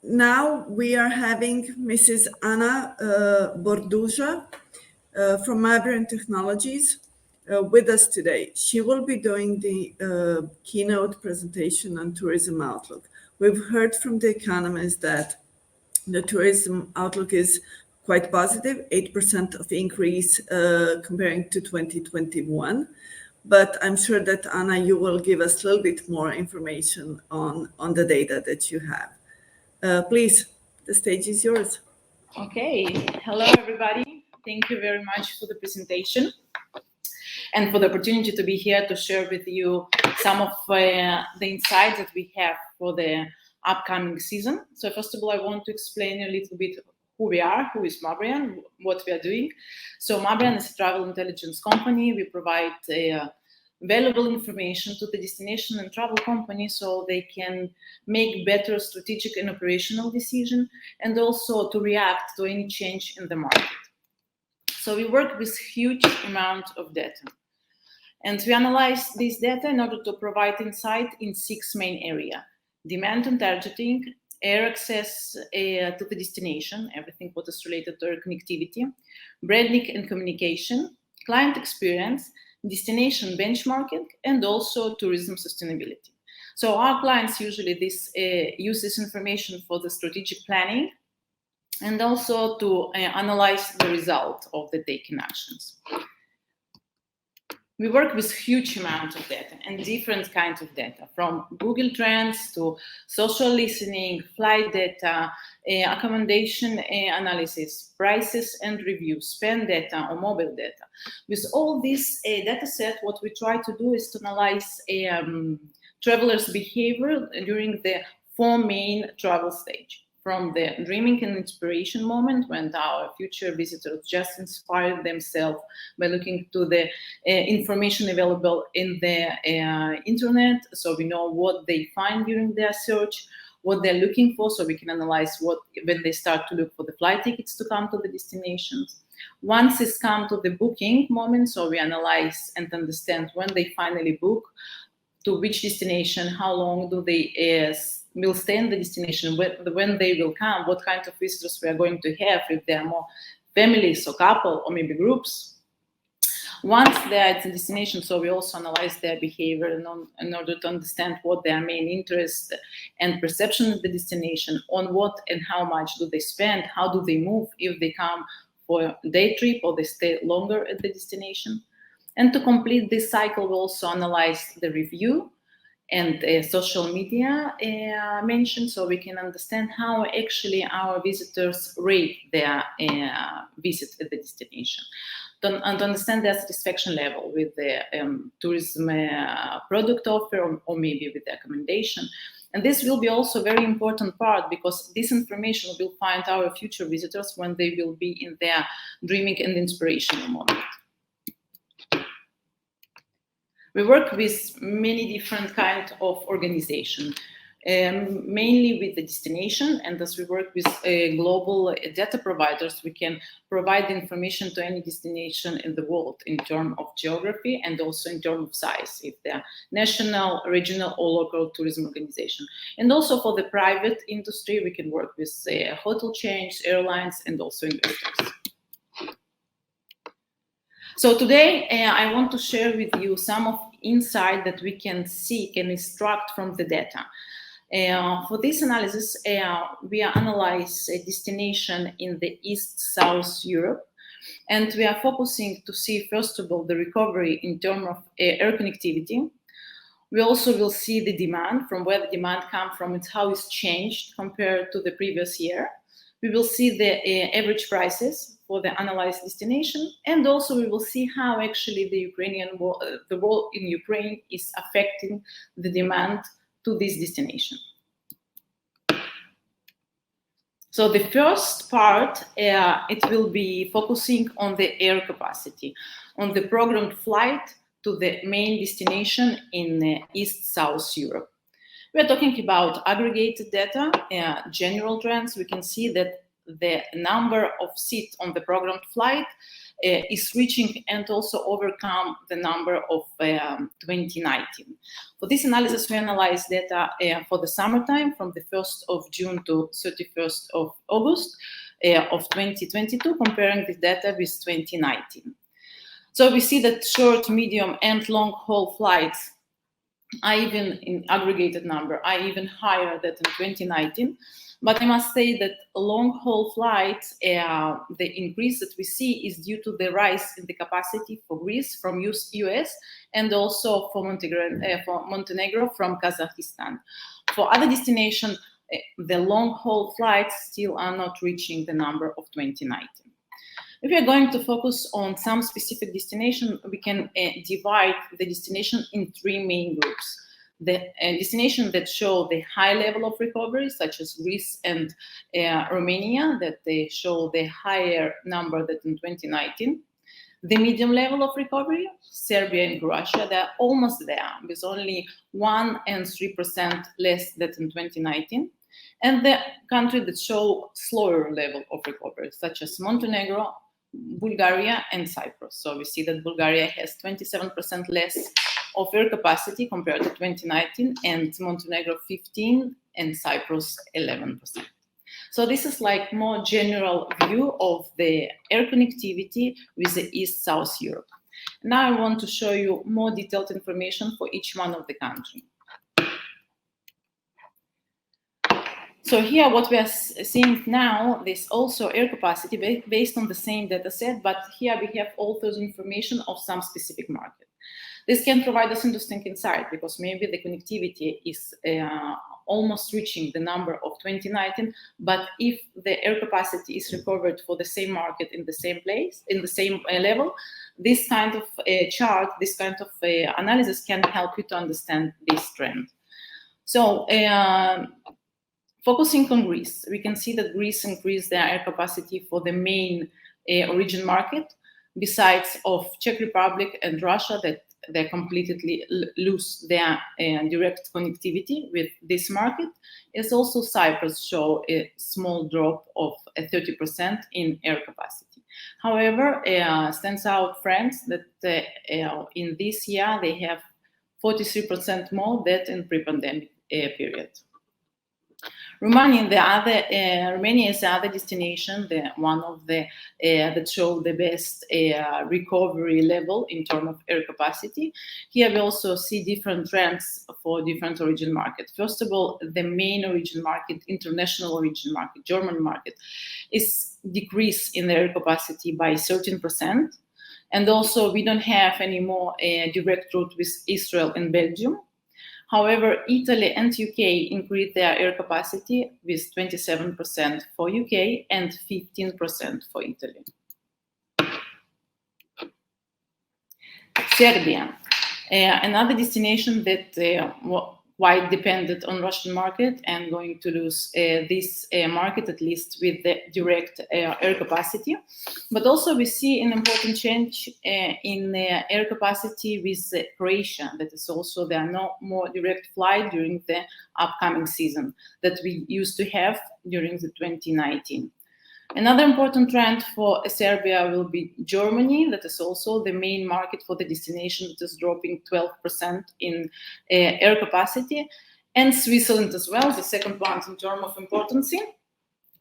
Now we are having Mrs. Anna Borduzha from Mabrian Technologies with us today. She will be doing the keynote presentation on tourism outlook. We've heard from the economists that the tourism outlook is quite positive, 8% of increase comparing to 2021. But I'm sure that, Anna, you will give us a little bit more information on the data that you have. Please, the stage is yours. Okay, hello everybody. Thank you very much for the presentation and for the opportunity to be here to share with you some of the insights that we have for the upcoming season. So first of all, I want to explain a little bit who we are, who is Mabrian, what we are doing. So Mabrian is a travel intelligence company. We provide valuable information to the destination and travel companies so they can make better strategic and operational decisions and also to react to any change in the market. So we work with huge amount of data. And we analyze this data in order to provide insight in 6 main areas: demand and targeting, air access to the destination, everything what is related to air connectivity, branding and communication, client experience, destination benchmarking, and also tourism sustainability. So our clients usually use this information for the strategic planning and also to analyze the result of the taken actions. We work with huge amounts of data and different kinds of data, from Google Trends to social listening, flight data, accommodation analysis, prices and reviews, spend data or mobile data. With all this data set, what we try to do is to analyze travelers' behavior during the 4 main travel stage. From the dreaming and inspiration moment, when our future visitors just inspire themselves by looking to the information available in the internet, so we know what they find during their search, what they're looking for, so we can analyze when they start to look for the flight tickets to come to the destinations. Once it's come to the booking moment, so we analyze and understand when they finally book, to which destination, how long do they will stay in the destination, when they will come, what kind of visitors we are going to have, if they are more families or couple or maybe groups. Once they are at the destination, so we also analyze their behavior in order to understand what their main interest and perception of the destination, on what and how much do they spend, how do they move, if they come for a day trip or they stay longer at the destination. And to complete this cycle, we also analyze the review and social media mentioned, so we can understand how actually our visitors rate their visit at the destination, and to understand their satisfaction level with the tourism product offer or maybe with the accommodation. And this will be also a very important part, because this information will find our future visitors when they will be in their dreaming and inspirational moment. We work with many different kinds of organizations, mainly with the destination, and as we work with global data providers, we can provide information to any destination in the world in terms of geography and also in terms of size, if they're national, regional, or local tourism organization. And also for the private industry, we can work with hotel chains, airlines, and also investors. So today, I want to share with you some of insight that we can see, can extract from the data. For this analysis, we analyze a destination in the East-South Europe, and we are focusing to see, first of all, the recovery in terms of air connectivity. We also will see the demand, from where the demand comes from, and how it's changed compared to the previous year. We will see the average prices for the analyzed destination, and also we will see how actually the war in Ukraine is affecting the demand to this destination. So the first part, it will be focusing on the air capacity, on the programmed flight to the main destination in East-South Europe. We are talking about aggregated data, general trends. We can see that the number of seats on the programmed flight is reaching and also overcome the number of 2019. For this analysis, we analyzed data for the summertime from the 1st of June to 31st of August of 2022, comparing this data with 2019. So we see that short, medium, and long-haul flights are even in aggregated number, are even higher than in 2019. But I must say that long-haul flights, the increase that we see is due to the rise in the capacity for Greece from US and also for Montenegro from Kazakhstan. For other destinations, the long-haul flights still are not reaching the number of 2019. If we are going to focus on some specific destination, we can divide the destination in three main groups. The destinations that show the high level of recovery, such as Greece and Romania, that they show the higher number than in 2019. The medium level of recovery, Serbia and Croatia, they're almost there, with only 1% and 3% less than in 2019. And the country that show slower level of recovery, such as Montenegro, Bulgaria, and Cyprus. So we see that Bulgaria has 27% less of air capacity compared to 2019, and Montenegro 15%, and Cyprus 11%. So this is like more general view of the air connectivity with the East-South Europe. Now I want to show you more detailed information for each one of the countries. So here what we are seeing now, this also air capacity based on the same data set, but here we have all those information of some specific market. This can provide us interesting insight because maybe the connectivity is almost reaching the number of 2019, but if the air capacity is recovered for the same market in the same place, in the same level, this kind of chart, this kind of analysis can help you to understand this trend. So, focusing on Greece, we can see that Greece increased their air capacity for the main origin market, besides of Czech Republic and Russia that they completely lose their direct connectivity with this market. Is also Cyprus show a small drop of 30% in air capacity. However, stands out France that in this year they have 43% more than in pre-pandemic period. Romania is the other destination, one of the that show the best recovery level in terms of air capacity. Here we also see different trends for different origin markets. First of all, the main origin market, international origin market, German market, is decreased in their air capacity by 13%. And also we don't have any more direct route with Israel and Belgium. However, Italy and UK increased their air capacity with 27% for UK and 15% for Italy. Serbia, another destination that quite dependent on Russian market and going to lose this market, at least with the direct air capacity. But also we see an important change in air capacity with Croatia. That is also, there are no more direct flight during the upcoming season that we used to have during the 2019. Another important trend for Serbia will be Germany. That is also the main market for the destination that is dropping 12% in air capacity. And Switzerland as well, the second one in terms of importance,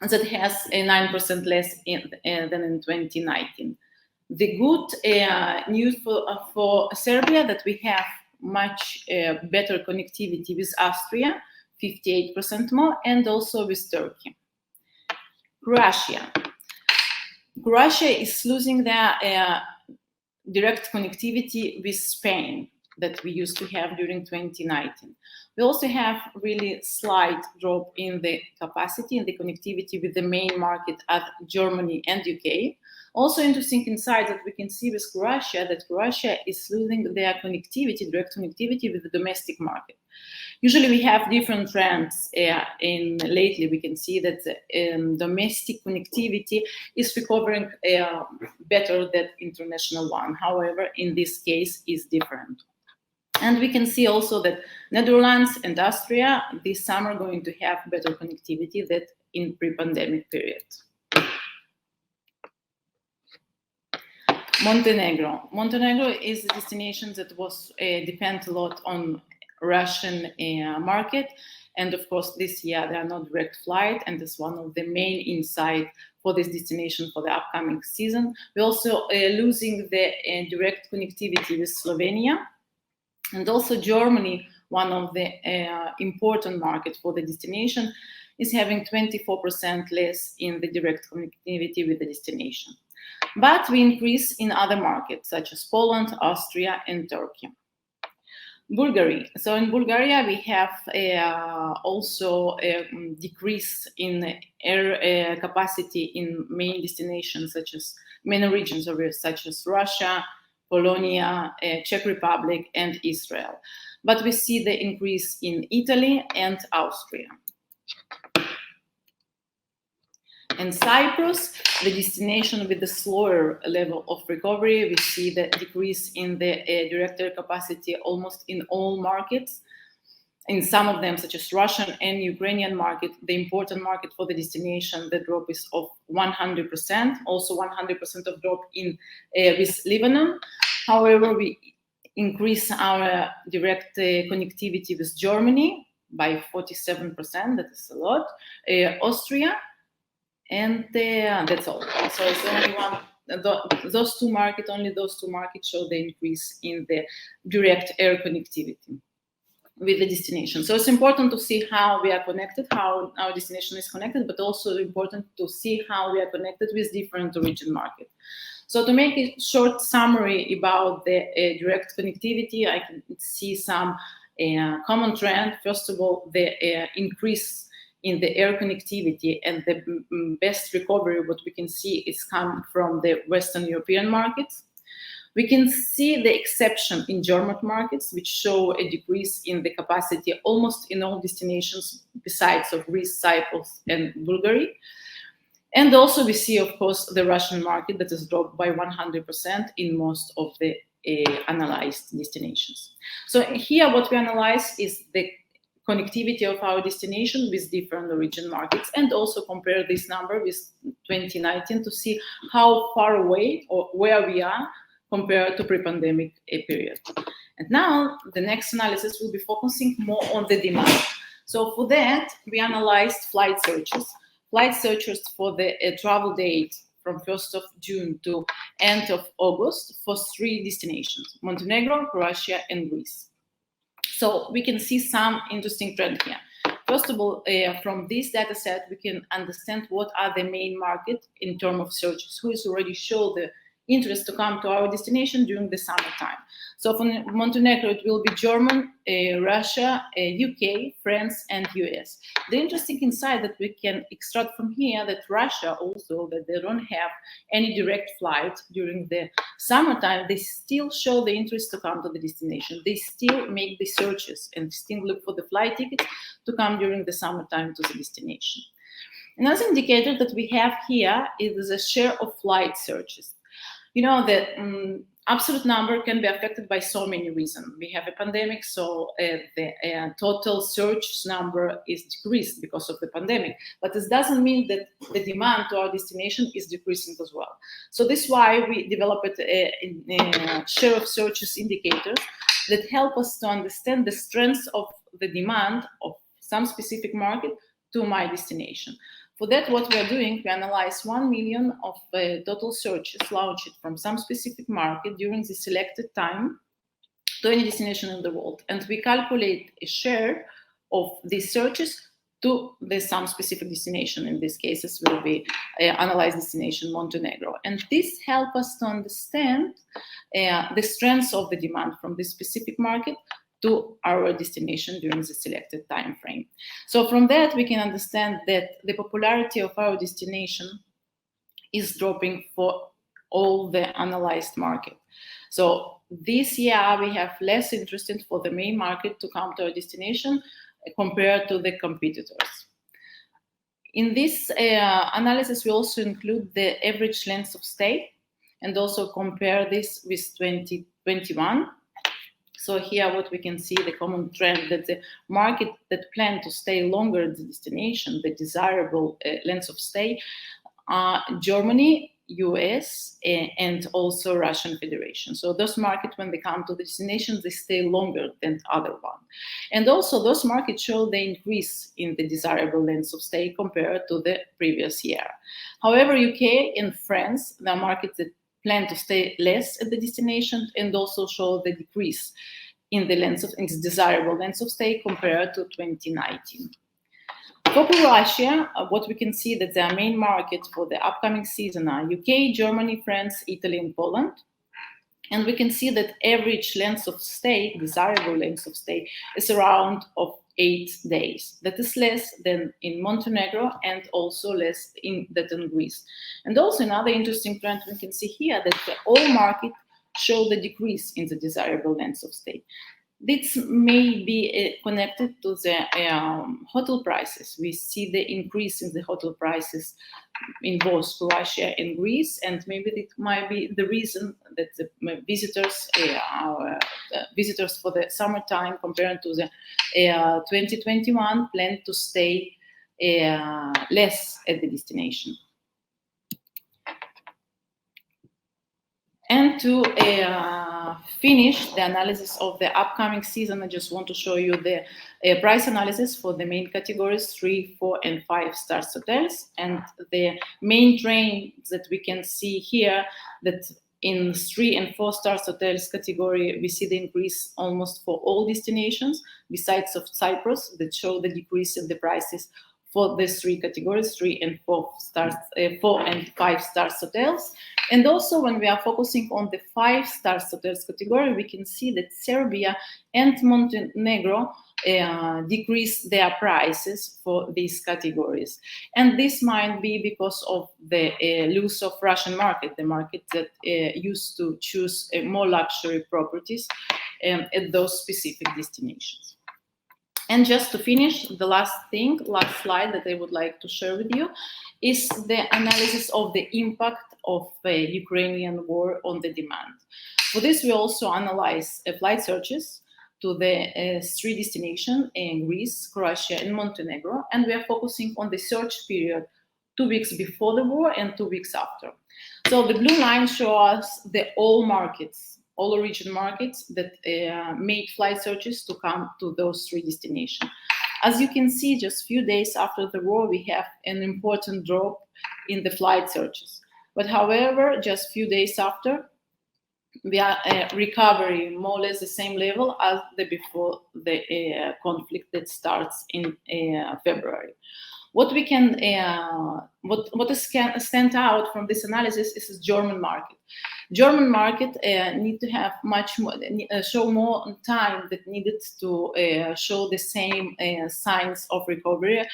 that has a 9% less than in 2019. The good news for Serbia that we have much better connectivity with Austria, 58% more, and also with Turkey. Croatia is losing their direct connectivity with Spain that we used to have during 2019. We also have really slight drop in the capacity and the connectivity with the main market at Germany and UK. Also interesting insight that we can see with Croatia, that Croatia is losing their connectivity, direct connectivity with the domestic market. Usually we have different trends. Lately we can see that domestic connectivity is recovering better than international one. However, in this case is different. And we can see also that Netherlands and Austria this summer are going to have better connectivity than in pre-pandemic period. Montenegro. Montenegro is a destination that was depend a lot on Russian market, and of course this year there are no direct flight, and it's one of the main insight for this destination for the upcoming season. We're also losing the direct connectivity with Slovenia, and also Germany, one of the important markets for the destination, is having 24% less in the direct connectivity with the destination. But we increase in other markets such as Poland, Austria, and Turkey. Bulgaria. So in Bulgaria, we have also a decrease in air capacity in main destinations such as many regions such as Russia, Polonia, Czech Republic, and Israel. But we see the increase in Italy and Austria. In Cyprus, the destination with the slower level of recovery, we see the decrease in the direct air capacity almost in all markets. In some of them, such as Russian and Ukrainian market, the important market for the destination, the drop is of 100%, also 100% of drop in with Lebanon. However, we increase our direct connectivity with Germany by 47%, that is a lot, Austria, and that's all. So it's only those two markets show the increase in the direct air connectivity with the destination. So it's important to see how we are connected, how our destination is connected, but also important to see how we are connected with different origin markets. So to make a short summary about the direct connectivity, I can see some common trend. First of all, the increase in the air connectivity, and the best recovery, what we can see is come from the Western European markets. We can see the exception in German markets, which show a decrease in the capacity almost in all destinations besides of Greece, Cyprus, and Bulgaria. And also we see, of course, the Russian market that has dropped by 100% in most of the analyzed destinations. So here what we analyze is the connectivity of our destination with different origin markets, and also compare this number with 2019 to see how far away or where we are compared to pre-pandemic period. And now the next analysis will be focusing more on the demand. So for that, we analyzed flight searches. Flight searches for the travel date from 1st of June to end of August for 3 destinations: Montenegro, Croatia, and Greece. So we can see some interesting trend here. First of all, from this data set, we can understand what are the main markets in terms of searches, who is already show the interest to come to our destination during the summertime. So for Montenegro, it will be German, Russia, UK, France, and US. The interesting insight that we can extract from here that Russia also, that they don't have any direct flight during the summertime, they still show the interest to come to the destination. They still make the searches and still look for the flight tickets to come during the summertime to the destination. Another indicator that we have here is the share of flight searches. You know, the absolute number can be affected by so many reasons. We have a pandemic, so the total search number is decreased because of the pandemic. But this doesn't mean that the demand to our destination is decreasing as well. So this is why we developed a share of searches indicators that help us to understand the strengths of the demand of some specific market to my destination. For that, what we are doing, we analyze 1 million of total searches launched from some specific market during the selected time to any destination in the world. And we calculate a share of these searches to some specific destination. In this case, this will be analyzed destination Montenegro. And this helps us to understand the strengths of the demand from this specific market to our destination during the selected time frame. So from that, we can understand that the popularity of our destination is dropping for all the analyzed market. So this year, we have less interest for the main market to come to our destination compared to the competitors. In this analysis, we also include the average length of stay and also compare this with 2021. So here what we can see, the common trend that the market that plan to stay longer at the destination, the desirable length of stay, Germany, US and also Russian Federation. So those markets, when they come to the destinations, they stay longer than other one. And also those markets show the increase in the desirable length of stay compared to the previous year. However, UK and France, the markets that plan to stay less at the destination and also show the decrease in the length of its desirable length of stay compared to 2019. For Croatia, what we can see that their main markets for the upcoming season are UK, Germany, France, Italy, and Poland. And we can see that average length of stay, desirable length of stay, is around of 8 days. That is less than in Montenegro and also less than in Greece. And also another interesting trend we can see here that all markets show the decrease in the desirable length of stay. This may be connected to the hotel prices. We see the increase in the hotel prices in both Croatia and Greece, and maybe it might be the reason that the visitors for the summertime compared to the 2021 plan to stay less at the destination. And to finish the analysis of the upcoming season, I just want to show you the price analysis for the main categories 3, 4, and 5 stars hotels. And the main trends that we can see here that in 3 and 4 stars hotels category, we see the increase almost for all destinations, besides of Cyprus, that show the decrease in the prices for these 3 categories, 3 and 4 stars, 4 and 5 stars hotels. And also when we are focusing on the 5 stars hotels category, we can see that Serbia and Montenegro decrease their prices for these categories. And this might be because of the loss of Russian market, the market that used to choose more luxury properties at those specific destinations. And just to finish, the last slide that I would like to share with you is the analysis of the impact of the Ukrainian war on the demand. For this, we also analyze flight searches to the 3 destinations in Greece, Croatia, and Montenegro, and we are focusing on the search period 2 weeks before the war and 2 weeks after. So the blue line shows the all origin markets that made flight searches to come to those 3 destinations. As you can see, just a few days after the war, we have an important drop in the flight searches. But however, just a few days after, we are recovering more or less the same level as before the conflict that starts in February. What we can, what stand out from this analysis is the German market. German market need to have much more, show more time that needed to show the same signs of recovery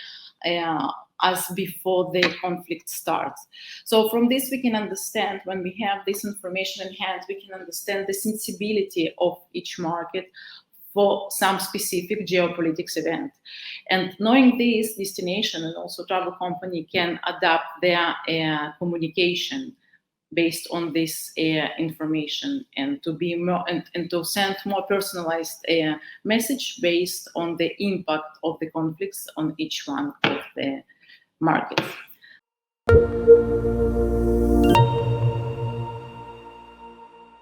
as before the conflict starts. So from this we can understand, when we have this information in hand, we can understand the sensibility of each market for some specific geopolitics event. And knowing this, destination and also travel company can adapt their communication based on this information, and to be more and to send more personalized message based on the impact of the conflicts on each one of the markets.